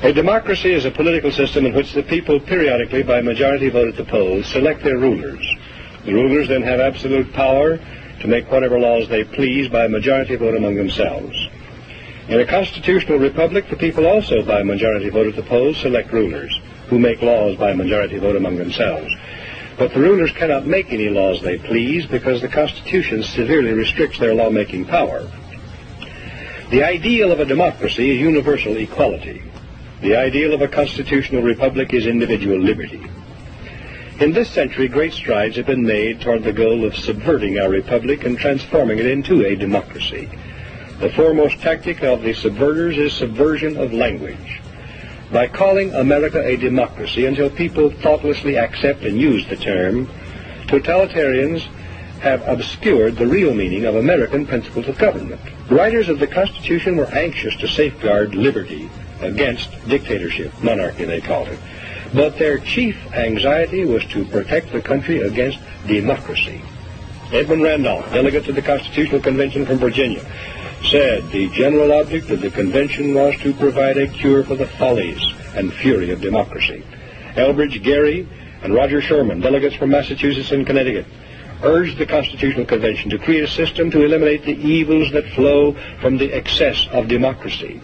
A democracy is a political system in which the people periodically, by majority vote at the polls, select their rulers. The rulers then have absolute power to make whatever laws they please by majority vote among themselves. In a constitutional republic, the people also, by majority vote at the polls, select rulers, who make laws by majority vote among themselves. But the rulers cannot make any laws they please because the Constitution severely restricts their lawmaking power. The ideal of a democracy is universal equality. The ideal of a constitutional republic is individual liberty. In this century, great strides have been made toward the goal of subverting our republic and transforming it into a democracy. The foremost tactic of the subverters is subversion of language. By calling America a democracy until people thoughtlessly accept and use the term, totalitarians have obscured the real meaning of American principles of government. Writers of the Constitution were anxious to safeguard liberty against dictatorship, monarchy they called it. But their chief anxiety was to protect the country against democracy. Edmund Randolph, delegate to the Constitutional Convention from Virginia, said the general object of the convention was to provide a cure for the follies and fury of democracy. Elbridge Gerry and Roger Sherman, delegates from Massachusetts and Connecticut, urged the Constitutional Convention to create a system to eliminate the evils that flow from the excess of democracy.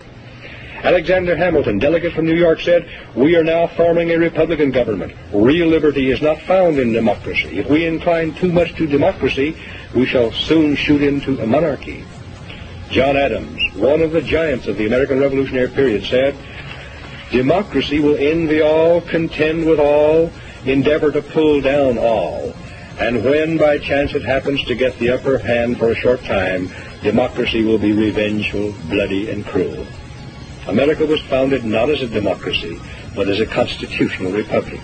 Alexander Hamilton, delegate from New York, said, "We are now forming a Republican government. Real liberty is not found in democracy. If we incline too much to democracy, we shall soon shoot into a monarchy." John Adams, one of the giants of the American Revolutionary period, said, "Democracy will envy all, contend with all, endeavor to pull down all. And when by chance it happens to get the upper hand for a short time, democracy will be revengeful, bloody, and cruel." America was founded not as a democracy, but as a constitutional republic.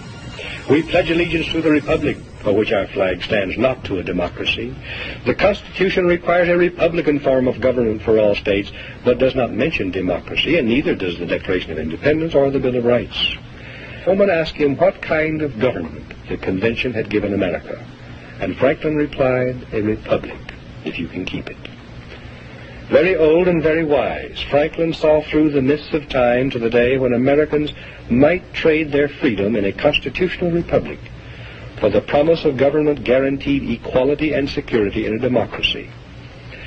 We pledge allegiance to the republic, for which our flag stands, not to a democracy. The Constitution requires a republican form of government for all states, but does not mention democracy, and neither does the Declaration of Independence or the Bill of Rights. Someone asked him what kind of government the convention had given America, and Franklin replied, "A republic, if you can keep it." Very old and very wise, Franklin saw through the mists of time to the day when Americans might trade their freedom in a constitutional republic for the promise of government guaranteed equality and security in a democracy.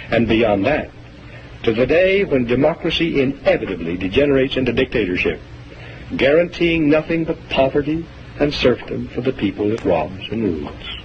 And beyond that, to the day when democracy inevitably degenerates into dictatorship, guaranteeing nothing but poverty and serfdom for the people it robs and rules.